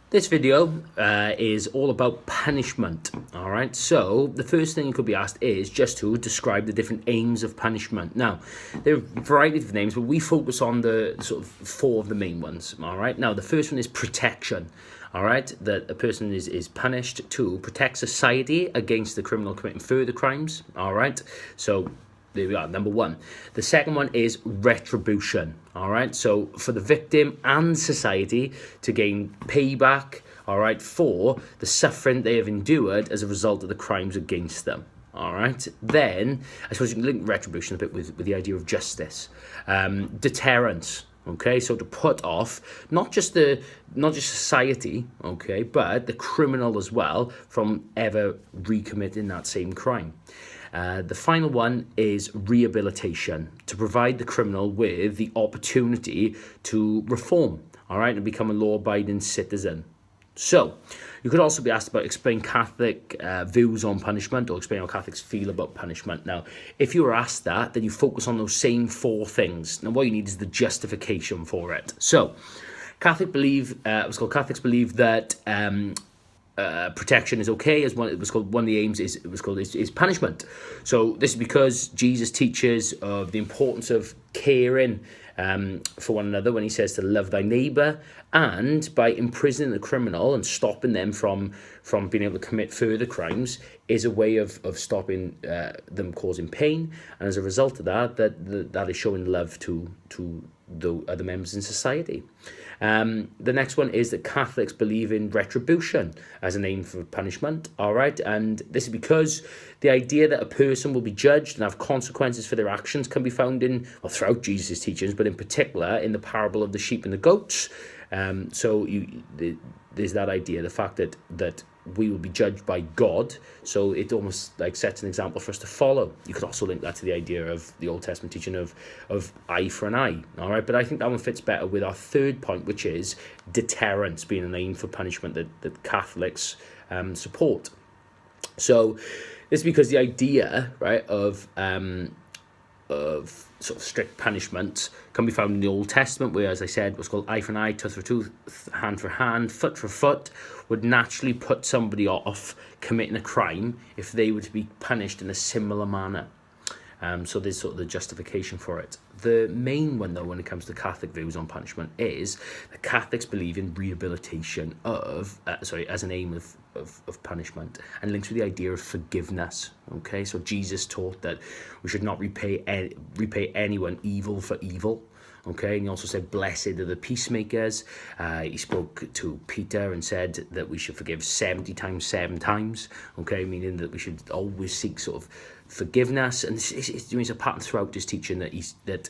This video is all about punishment, all right? So the first thing you could be asked is just to describe the different aims of punishment. Now, there are a variety of names, but we focus on the sort of four of the main ones, all right? Now, the first one is protection, all right? That a person is punished to protect society against the criminal committing further crimes, all right? So there we are, number one. The second one is retribution, all right? So for the victim and society to gain payback, all right, for the suffering they have endured as a result of the crimes against them, all right? Then, I suppose you can link retribution a bit with the idea of justice. Deterrence, okay? So to put off not just society, okay, but the criminal as well from ever recommitting that same crime. The final one is rehabilitation, to provide the criminal with the opportunity to reform, all right, and become a law-abiding citizen. So, you could also be asked about explain Catholic views on punishment, or explain how Catholics feel about punishment. Now, if you were asked that, then you focus on those same four things. Now, what you need is the justification for it. So, Catholics believe that protection is okay, as one of the aims is punishment. So this is because Jesus teaches of the importance of caring for one another when he says to love thy neighbour, and by imprisoning the criminal and stopping them from being able to commit further crimes is a way of stopping them causing pain, and as a result of that is showing love to the other members in society. The next one is that Catholics believe in retribution as an aim for punishment, all right? And this is because the idea that a person will be judged and have consequences for their actions can be found throughout Jesus' teachings, but in particular in the parable of the sheep and the goats. There's that idea, the fact that we will be judged by God, so it almost like sets an example for us to follow. You could also link that to the idea of the Old Testament teaching of eye for an eye, all right? But I think that one fits better with our third point, which is deterrence being an aim for punishment that Catholics support. So this is because the idea, right, of sort of strict punishment can be found in the Old Testament, where, as I said, what's called eye for an eye, tooth for tooth, hand for hand, foot for foot, would naturally put somebody off committing a crime if they were to be punished in a similar manner. So there's sort of the justification for it. The main one, though, when it comes to Catholic views on punishment is that Catholics believe in rehabilitation as an aim of punishment, and links with the idea of forgiveness. Okay, so Jesus taught that we should not repay anyone evil for evil. Okay, and he also said, blessed are the peacemakers. He spoke to Peter and said that we should forgive 70 times, 7 times. Okay, meaning that we should always seek sort of forgiveness. And it's a pattern throughout his teaching that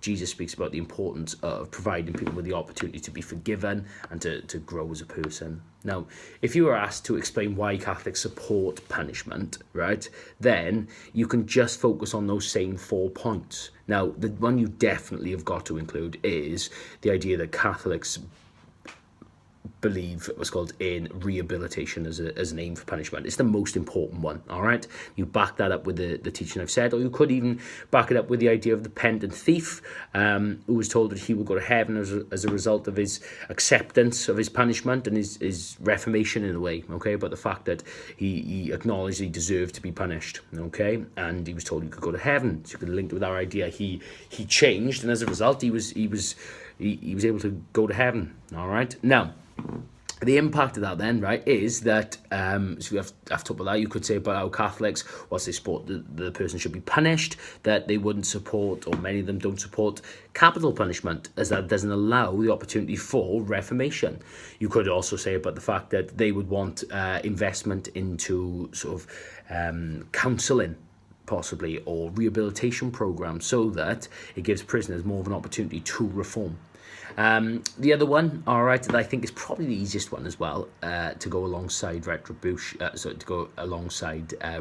Jesus speaks about the importance of providing people with the opportunity to be forgiven and to grow as a person. Now, if you were asked to explain why Catholics support punishment, right, then you can just focus on those same 4 points. Now, the one you definitely have got to include is the idea that Catholics believe what's called in rehabilitation as an aim for punishment. It's the most important one, all right? You back that up with the teaching I've said, or you could even back it up with the idea of the penitent thief who was told that he would go to heaven as a result of his acceptance of his punishment and his reformation in a way, okay? But the fact that he acknowledged he deserved to be punished, okay? And he was told he could go to heaven. So you could link it with our idea he changed, and as a result he was able to go to heaven, all right? Now, the impact of that then, right, is that, so we have to talk about that. You could say about how Catholics, whilst they support the person should be punished, that they wouldn't support, or many of them don't support, capital punishment, as that doesn't allow the opportunity for reformation. You could also say about the fact that they would want investment into sort of counselling, possibly, or rehabilitation programs, so that it gives prisoners more of an opportunity to reform. The other one, all right, that I think is probably the easiest one as well, to go alongside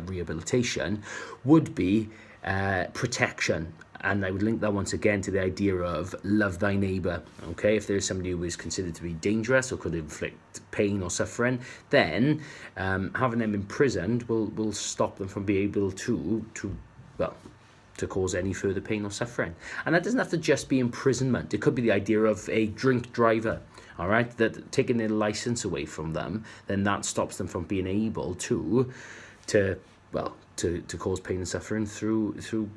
rehabilitation, would be protection. And I would link that once again to the idea of love thy neighbour. Okay, if there's somebody who is considered to be dangerous or could inflict pain or suffering, then having them imprisoned will stop them from being able to to cause any further pain or suffering. And that doesn't have to just be imprisonment. It could be the idea of a drink driver, all right, that taking their license away from them, then that stops them from being able to cause pain and suffering through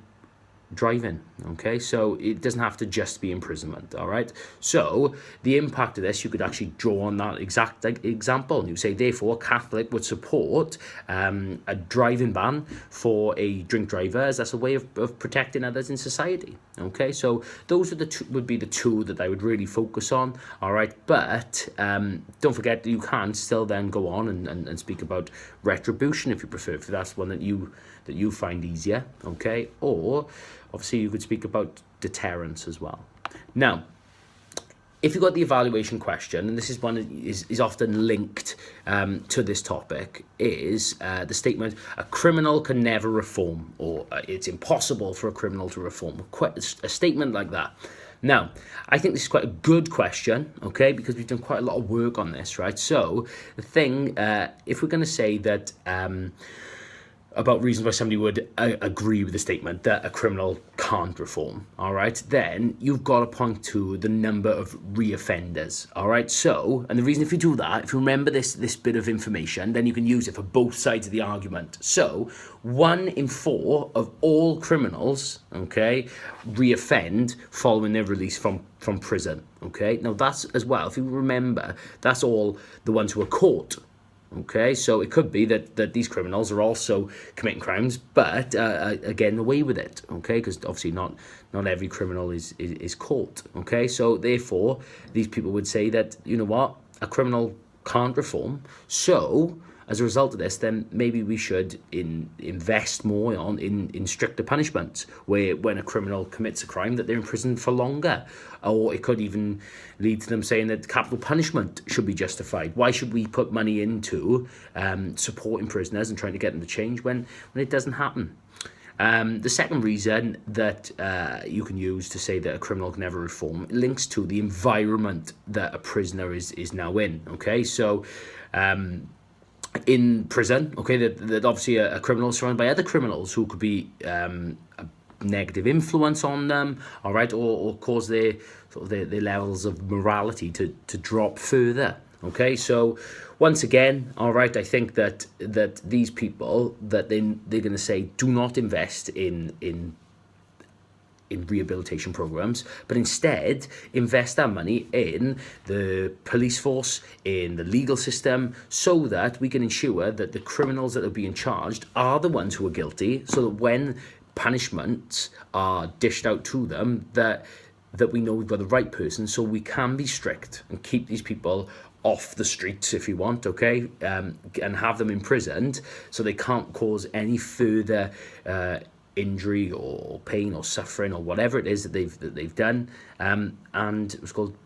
driving. Okay, so it doesn't have to just be imprisonment. All right, so the impact of this, you could actually draw on that exact example, and you say, therefore, a Catholic would support a driving ban for a drink driver, as that's a way of protecting others in society. Okay, so those are would be the two that I would really focus on. All right, but don't forget that you can still then go on and speak about retribution if you prefer, if that's one that you find easier. Okay, or obviously you could speak about deterrence as well. Now, if you've got the evaluation question, and this is one that is often linked to this topic, is the statement, a criminal can never reform, or it's impossible for a criminal to reform. A statement like that. Now, I think this is quite a good question, okay, because we've done quite a lot of work on this, right? So the thing, if we're going to say that about reasons why somebody would agree with the statement that a criminal can't reform, all right, then you've got to point to the number of reoffenders, all right? So, and the reason if you do that, if you remember this bit of information, then you can use it for both sides of the argument. So, 1 in 4 of all criminals, okay, reoffend following their release from prison, okay? Now, that's, as well, if you remember, that's all the ones who are caught. Okay, so it could be that these criminals are also committing crimes, but getting away with it. Okay, because obviously not every criminal is caught. Okay, so therefore these people would say that, you know what, a criminal can't reform. So as a result of this, then maybe we should invest more in stricter punishments, where when a criminal commits a crime, that they're in prison for longer. Or it could even lead to them saying that capital punishment should be justified. Why should we put money into supporting prisoners and trying to get them to change when it doesn't happen? The second reason that you can use to say that a criminal can never reform links to the environment that a prisoner is now in. Okay, so in prison, okay, that obviously a criminal is surrounded by other criminals who could be a negative influence on them, all right, or cause their levels of morality to drop further. Okay, so once again, all right, I think that these people, that they're going to say, do not invest in rehabilitation programs, but instead invest that money in the police force, in the legal system, so that we can ensure that the criminals that are being charged are the ones who are guilty, so that when punishments are dished out to them, that we know we've got the right person, so we can be strict and keep these people off the streets, if you want, okay, and have them imprisoned so they can't cause any further injury or pain or suffering or whatever it is that they've done, and it's called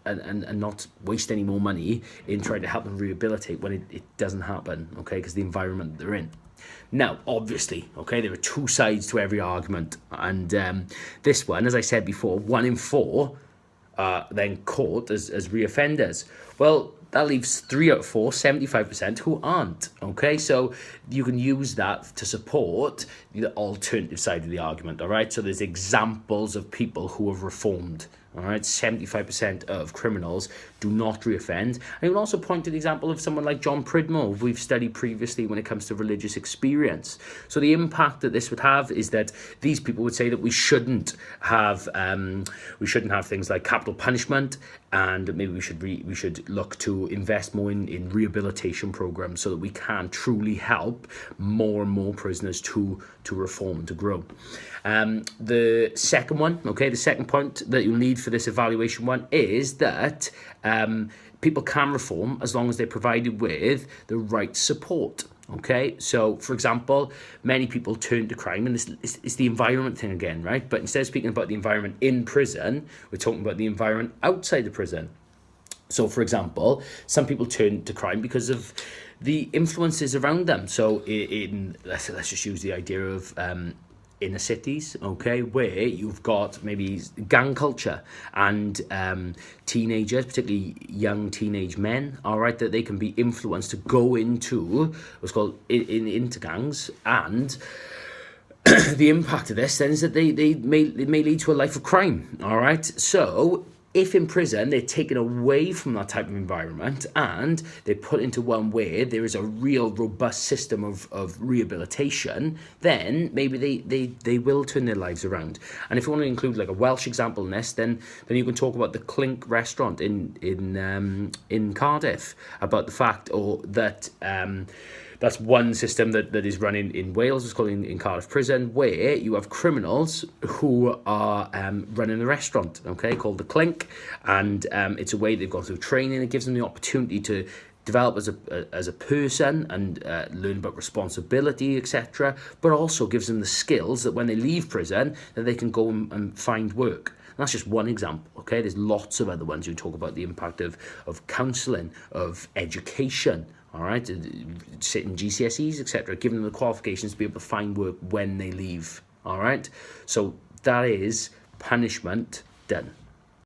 and not waste any more money in trying to help them rehabilitate when it doesn't happen, okay, because the environment they're in. Now, obviously, okay, there are two sides to every argument, and this one, as I said before, 1 in 4 are then caught as reoffenders. Well, that leaves 3 out of 4, 75%, who aren't. Okay, so you can use that to support the alternative side of the argument. All right, so there's examples of people who have reformed. All right, 75% of criminals do not reoffend. And you can also point to the example of someone like John Pridmore, we've studied previously when it comes to religious experience. So the impact that this would have is that these people would say that we shouldn't have things like capital punishment, and maybe we should look to invest more in rehabilitation programs so that we can truly help more and more prisoners to reform and to grow. The second one, okay, the second point that you'll need for this evaluation one is that people can reform as long as they're provided with the right support. Okay, so for example, many people turn to crime, and this is the environment thing again, right? But instead of speaking about the environment in prison, we're talking about the environment outside the prison. So, for example, some people turn to crime because of the influences around them. So, let's just use the idea of inner cities, okay, where you've got maybe gang culture and teenagers, particularly young teenage men, all right, that they can be influenced to go into what's called into gangs and the impact of this then is that it may lead to a life of crime. All right, so if in prison they're taken away from that type of environment and they're put into one where there is a real robust system of rehabilitation, then maybe they will turn their lives around. And if you want to include like a Welsh example in this, then you can talk about the Clink restaurant in Cardiff, about the fact that that's one system that is running in Wales. It's called in Cardiff Prison, where you have criminals who are running a restaurant, okay, called the Clink, and it's a way they've gone through training. It gives them the opportunity to develop as a person and learn about responsibility, etc. But also gives them the skills that when they leave prison, that they can go and find work. And that's just one example, okay? There's lots of other ones. You talk about the impact of counselling, of education, all right, sitting GCSEs, etc., giving them the qualifications to be able to find work when they leave, all right? So that is punishment done.